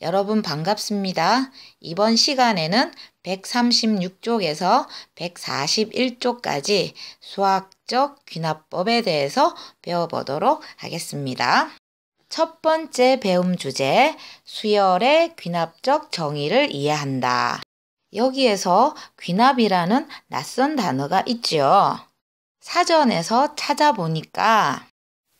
여러분 반갑습니다. 이번 시간에는 136쪽에서 141쪽까지 수학적 귀납법에 대해서 배워보도록 하겠습니다. 첫 번째 배움 주제, 수열의 귀납적 정의를 이해한다. 여기에서 귀납이라는 낯선 단어가 있지요. 사전에서 찾아보니까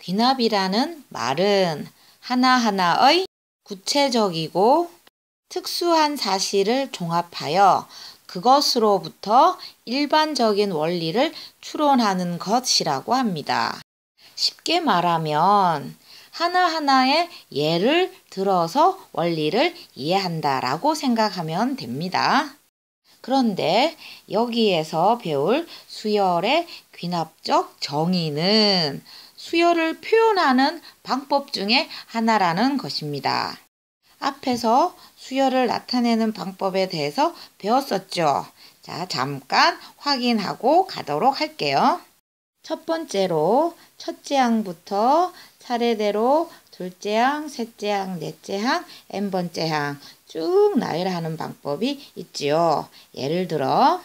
귀납이라는 말은 하나하나의 구체적이고 특수한 사실을 종합하여 그것으로부터 일반적인 원리를 추론하는 것이라고 합니다. 쉽게 말하면 하나하나의 예를 들어서 원리를 이해한다라고 생각하면 됩니다. 그런데 여기에서 배울 수열의 귀납적 정의는 수열을 표현하는 방법 중에 하나라는 것입니다. 앞에서 수열을 나타내는 방법에 대해서 배웠었죠. 자, 잠깐 확인하고 가도록 할게요. 첫 번째로 첫째 항부터 차례대로 둘째 항, 셋째 항, 넷째 항, n번째 항 쭉 나열하는 방법이 있지요. 예를 들어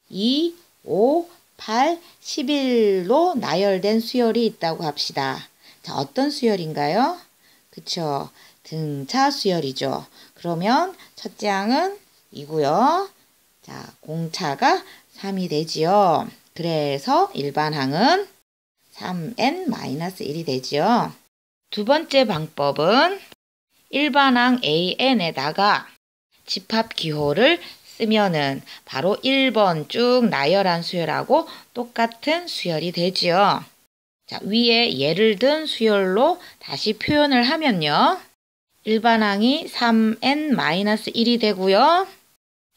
2, 5, 8, 11로 나열된 수열이 있다고 합시다. 자, 어떤 수열인가요? 그쵸? 등차 수열이죠. 그러면 첫째 항은 2고요. 자, 공차가 3이 되지요. 그래서 일반 항은 3n-1이 되지요. 두 번째 방법은 일반 항 an에다가 집합기호를 쓰면은 바로 1번 쭉 나열한 수열하고 똑같은 수열이 되지요. 자, 위에 예를 든 수열로 다시 표현을 하면요. 일반항이 3n-1이 되고요.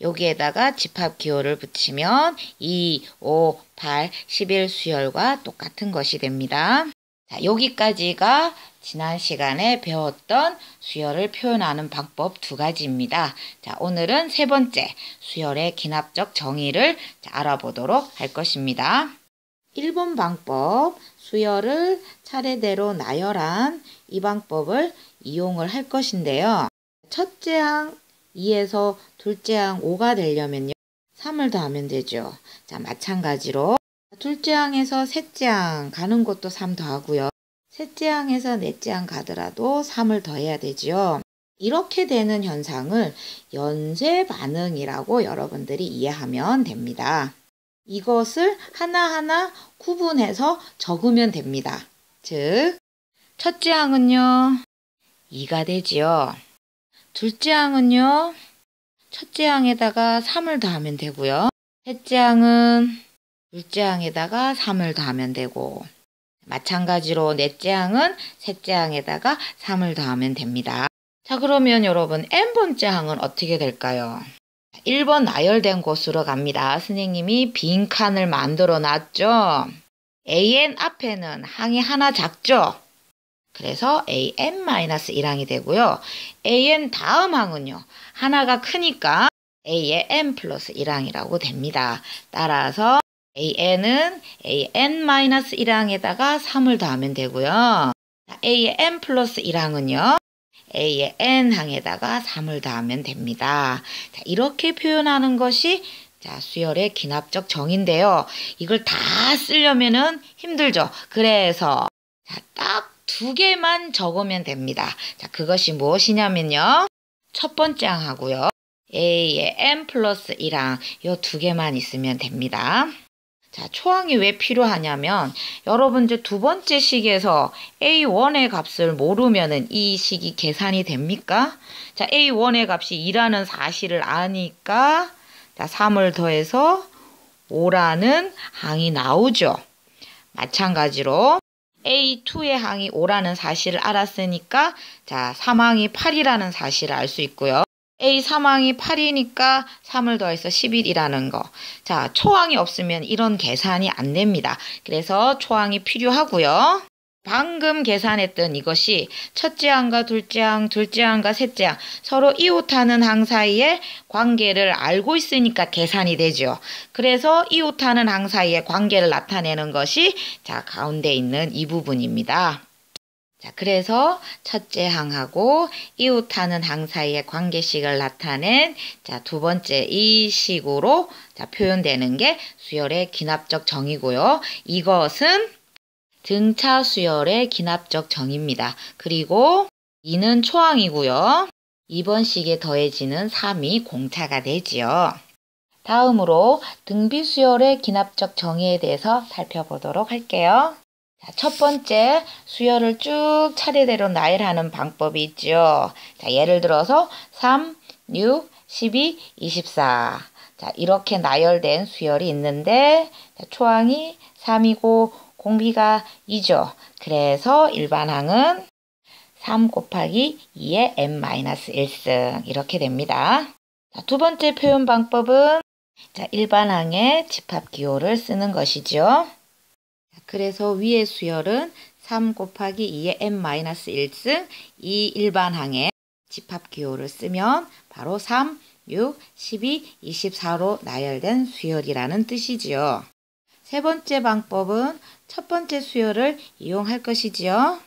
여기에다가 집합기호를 붙이면 2, 5, 8, 11 수열과 똑같은 것이 됩니다. 자, 여기까지가 지난 시간에 배웠던 수열을 표현하는 방법 두 가지입니다. 자, 오늘은 세 번째 수열의 귀납적 정의를 알아보도록 할 것입니다. 1번 방법, 수열을 차례대로 나열한 이 방법을 이용을 할 것인데요. 첫째 항 2에서 둘째 항 5가 되려면요. 3을 더하면 되죠. 자, 마찬가지로 둘째 항에서 셋째 항 가는 것도 3 더하고요. 셋째 항에서 넷째 항 가더라도 3을 더해야 되지요. 이렇게 되는 현상을 연쇄 반응이라고 여러분들이 이해하면 됩니다. 이것을 하나하나 구분해서 적으면 됩니다. 즉, 첫째 항은요, 2가 되지요. 둘째 항은요, 첫째 항에다가 3을 더하면 되고요. 셋째 항은 둘째 항에다가 3을 더하면 되고, 마찬가지로 넷째 항은 셋째 항에다가 3을 더하면 됩니다. 자, 그러면 여러분 n번째 항은 어떻게 될까요? 1번 나열된 곳으로 갑니다. 선생님이 빈 칸을 만들어 놨죠. an 앞에는 항이 하나 작죠. 그래서 an-1항이 되고요. an 다음 항은요. 하나가 크니까 a의 n 플러스 1항이라고 됩니다. 따라서 an은 an-1항에다가 3을 더하면 되고요. a의 n 플러스 1항은요. a의 n항에다가 3을 더하면 됩니다. 자, 이렇게 표현하는 것이 수열의 귀납적 정의인데요. 이걸 다 쓰려면은 힘들죠. 그래서 딱 두 개만 적으면 됩니다. 자, 그것이 무엇이냐면요. 첫 번째 항하고요. a의 n 플러스 1항 이 두 개만 있으면 됩니다. 자, 초항이 왜 필요하냐면 여러분 이제 두 번째 식에서 A1의 값을 모르면은 이 식이 계산이 됩니까? 자, A1의 값이 2라는 사실을 아니까 자, 3을 더해서 5라는 항이 나오죠. 마찬가지로 A2의 항이 5라는 사실을 알았으니까 자, 3항이 8이라는 사실을 알 수 있고요. A3항이 8이니까 3을 더해서 11이라는 거. 자, 초항이 없으면 이런 계산이 안 됩니다. 그래서 초항이 필요하고요. 방금 계산했던 이것이 첫째 항과 둘째 항, 둘째 항과 셋째 항 서로 이웃하는 항 사이의 관계를 알고 있으니까 계산이 되죠. 그래서 이웃하는 항 사이의 관계를 나타내는 것이 자, 가운데 있는 이 부분입니다. 자, 그래서 첫째 항하고 이웃하는 항 사이의 관계식을 나타낸 자, 두 번째 이 식으로 자, 표현되는 게 수열의 기납적 정의고요. 이것은 등차 수열의 기납적 정의입니다. 그리고 2는 초항이고요. 2번 식에 더해지는 3이 공차가 되지요. 다음으로 등비수열의 기납적 정의에 대해서 살펴보도록 할게요. 자, 첫 번째, 수열을 쭉 차례대로 나열하는 방법이 있죠. 자, 예를 들어서 3, 6, 12, 24. 자, 이렇게 나열된 수열이 있는데 자, 초항이 3이고 공비가 2죠. 그래서 일반항은 3 곱하기 2의 n-1승 이렇게 됩니다. 자, 두 번째 표현 방법은 자, 일반항의 집합기호를 쓰는 것이죠. 그래서 위의 수열은 3 곱하기 2의 n-1승 이 일반항의 집합기호를 쓰면 바로 3, 6, 12, 24로 나열된 수열이라는 뜻이지요. 세 번째 방법은 첫 번째 수열을 이용할 것이지요.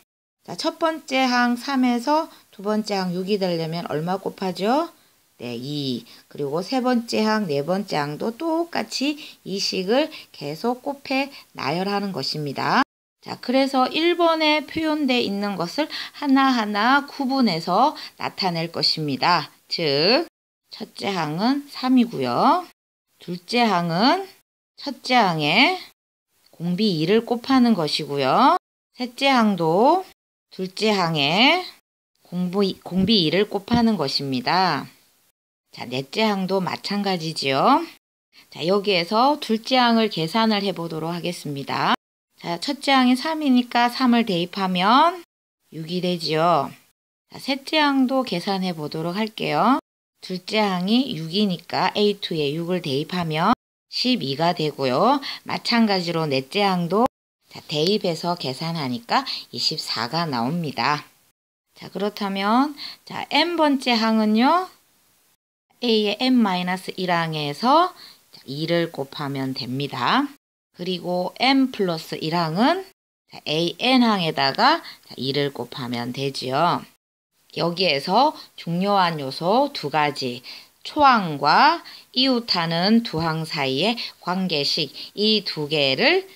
자, 첫 번째 항 3에서 두 번째 항 6이 되려면 얼마 곱하죠? 네, 2. 그리고 세 번째 항, 네 번째 항도 똑같이 이 식을 계속 곱해 나열하는 것입니다. 자, 그래서 1번에 표현되어 있는 것을 하나하나 구분해서 나타낼 것입니다. 즉, 첫째 항은 3이고요. 둘째 항은 첫째 항에 공비 2를 곱하는 것이고요. 셋째 항도 둘째 항에 공비 2를 곱하는 것입니다. 자, 넷째 항도 마찬가지지요. 자, 여기에서 둘째 항을 계산을 해보도록 하겠습니다. 자, 첫째 항이 3이니까 3을 대입하면 6이 되지요. 자, 셋째 항도 계산해 보도록 할게요. 둘째 항이 6이니까 A2에 6을 대입하면 12가 되고요. 마찬가지로 넷째 항도 자, 대입해서 계산하니까 24가 나옵니다. 자, 그렇다면 자, n번째 항은요. A의 n-1항에서 2를 곱하면 됩니다. 그리고 n 플러스 1항은 AN항에다가 2를 곱하면 되지요. 여기에서 중요한 요소 두 가지, 초항과 이웃하는 두 항 사이의 관계식 이 두 개를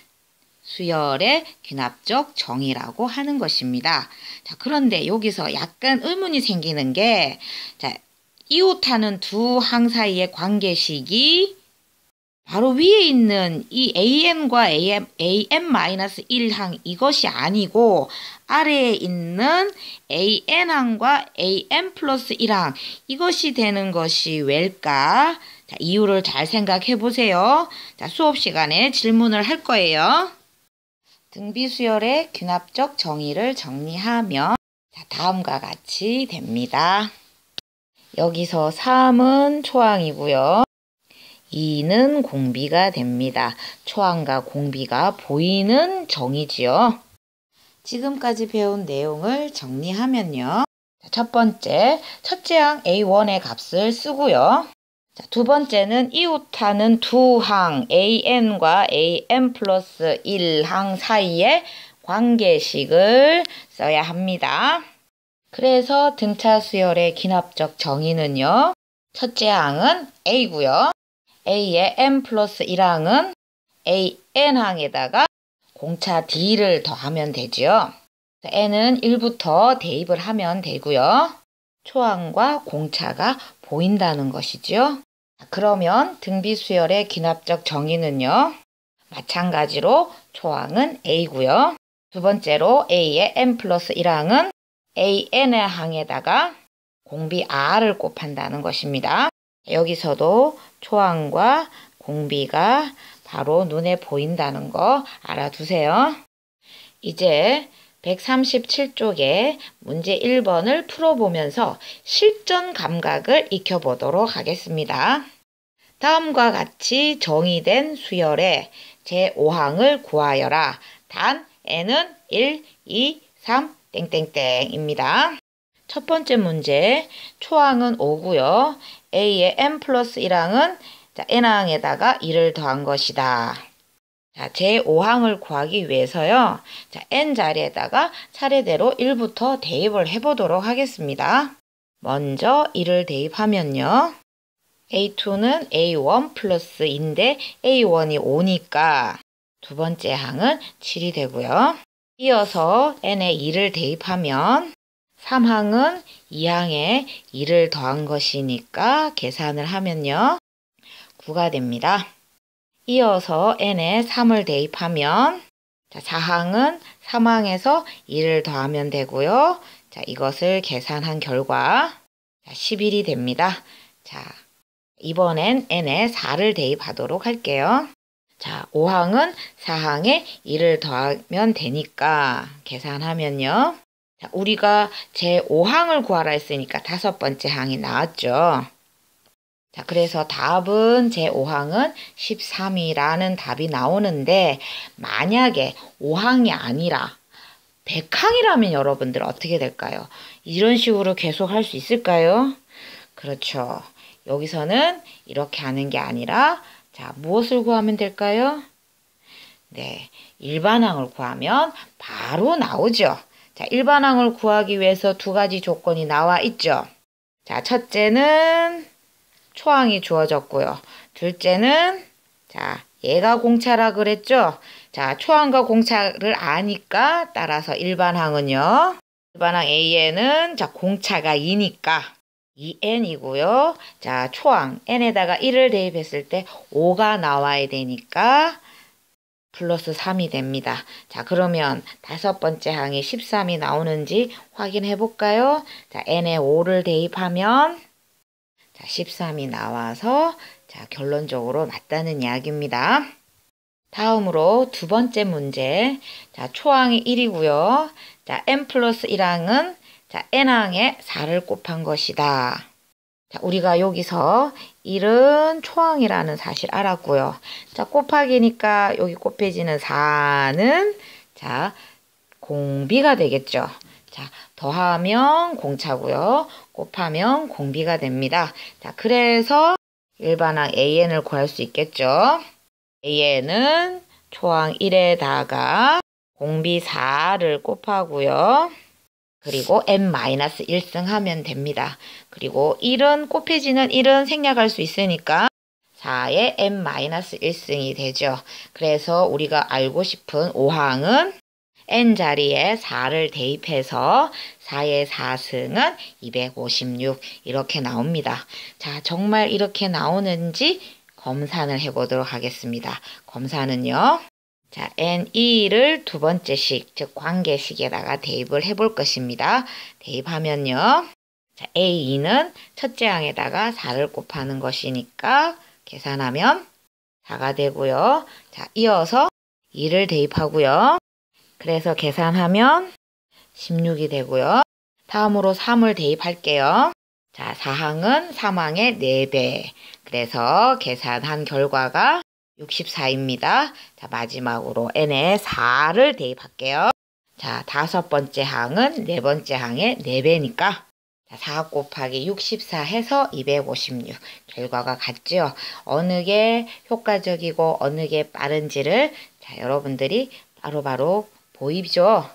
수열의 귀납적 정의라고 하는 것입니다. 자, 그런데 여기서 약간 의문이 생기는 게 자, 이웃하는 두 항 사이의 관계식이 바로 위에 있는 이 AN과 AN-1항 이것이 아니고 아래에 있는 AN항과 AN 플러스 1항 이것이 되는 것이 왜일까? 자, 이유를 잘 생각해 보세요. 자, 수업 시간에 질문을 할 거예요. 등비수열의 귀납적 정의를 정리하면 자, 다음과 같이 됩니다. 여기서 3은 초항이고요. 2는 공비가 됩니다. 초항과 공비가 보이는 정의지요. 지금까지 배운 내용을 정리하면요. 첫 번째, 첫째 항 A1의 값을 쓰고요. 두 번째는 이웃하는 두 항 AN과 AN 플러스 1항 사이의 관계식을 써야 합니다. 그래서 등차 수열의 기납적 정의는요. 첫째 항은 A고요. A의 n 플러스 1항은 AN항에다가 공차 D를 더하면 되죠. n은 1부터 대입을 하면 되고요. 초항과 공차가 보인다는 것이죠. 그러면 등비수열의 기납적 정의는요. 마찬가지로 초항은 A고요. 두 번째로 A의 n 플러스 1항은 AN의 항에다가 공비 R을 곱한다는 것입니다. 여기서도 초항과 공비가 바로 눈에 보인다는 거 알아두세요. 이제 137쪽에 문제 1번을 풀어보면서 실전 감각을 익혀보도록 하겠습니다. 다음과 같이 정의된 수열의 제5항을 구하여라. 단 n은 1, 2, 3, 땡땡땡입니다. 첫 번째 문제, 초항은 5고요. A의 n 플러스 1항은 n항에다가 2를 더한 것이다. 자, 제5항을 구하기 위해서요. 자, n 자리에다가 차례대로 1부터 대입을 해보도록 하겠습니다. 먼저 1을 대입하면요. A2는 A1 플러스 2인데 A1이 5니까 두 번째 항은 7이 되고요. 이어서 n에 2를 대입하면 3항은 2항에 2를 더한 것이니까 계산을 하면요. 9가 됩니다. 이어서 n에 3을 대입하면 자, 4항은 3항에서 2를 더하면 되고요. 자, 이것을 계산한 결과 11이 됩니다. 자, 이번엔 n에 4를 대입하도록 할게요. 자, 5항은 4항에 2를 더하면 되니까 계산하면요. 자, 우리가 제5항을 구하라 했으니까 다섯 번째 항이 나왔죠. 자, 그래서 답은 제5항은 13이라는 답이 나오는데 만약에 5항이 아니라 100항이라면 여러분들 어떻게 될까요? 이런 식으로 계속 할 수 있을까요? 그렇죠. 여기서는 이렇게 하는 게 아니라 자, 무엇을 구하면 될까요? 네, 일반항을 구하면 바로 나오죠. 자, 일반항을 구하기 위해서 두 가지 조건이 나와 있죠. 자, 첫째는 초항이 주어졌고요. 둘째는 자, 얘가 공차라 그랬죠. 자, 초항과 공차를 아니까 따라서 일반항은요. 일반항 A에는 자, 공차가 2니까 2n이고요. 자, 초항 n에다가 1을 대입했을 때 5가 나와야 되니까 플러스 3이 됩니다. 자, 그러면 다섯 번째 항이 13이 나오는지 확인해 볼까요? 자, n에 5를 대입하면 자, 13이 나와서 자, 결론적으로 맞다는 이야기입니다. 다음으로 두 번째 문제. 자, 초항이 1이고요. 자, n 플러스 1항은 자, n항에 4를 곱한 것이다. 자, 우리가 여기서 1은 초항이라는 사실 알았고요. 자, 곱하기니까 여기 곱해지는 4는 자, 공비가 되겠죠. 자, 더하면 공차고요. 곱하면 공비가 됩니다. 자, 그래서 일반항 AN을 구할 수 있겠죠. AN은 초항 1에다가 공비 4를 곱하고요. 그리고 n-1승 하면 됩니다. 그리고 1은 곱해지는 1은 생략할 수 있으니까 4에 n-1승이 되죠. 그래서 우리가 알고 싶은 5항은 n자리에 4를 대입해서 4의 4승은 256 이렇게 나옵니다. 자, 정말 이렇게 나오는지 검산을 해보도록 하겠습니다. 검사는요. 자, n2를 두 번째식, 즉 관계식에다가 대입을 해볼 것입니다. 대입하면요. 자, a2는 첫째 항에다가 4를 곱하는 것이니까 계산하면 4가 되고요. 자, 이어서 2를 대입하고요. 그래서 계산하면 16이 되고요. 다음으로 3을 대입할게요. 자, 4항은 3항의 4배. 그래서 계산한 결과가 64입니다. 자, 마지막으로 n에 4를 대입할게요. 자, 다섯 번째 항은 네 번째 항의 4배니까 4 곱하기 64 해서 256. 결과가 같죠? 어느 게 효과적이고 어느 게 빠른지를 자, 여러분들이 바로바로 보이죠?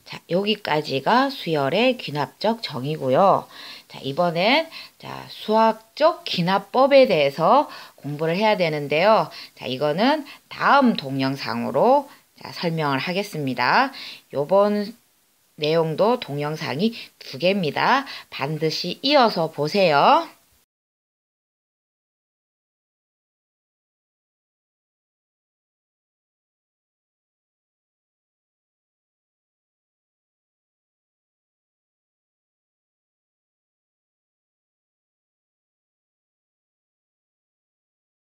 자, 여기까지가 수열의 귀납적 정의고요. 자, 이번엔 자, 수학적 귀납법에 대해서 공부를 해야 되는데요. 자, 이거는 다음 동영상으로 자, 설명을 하겠습니다. 요번 내용도 동영상이 두 개입니다. 반드시 이어서 보세요.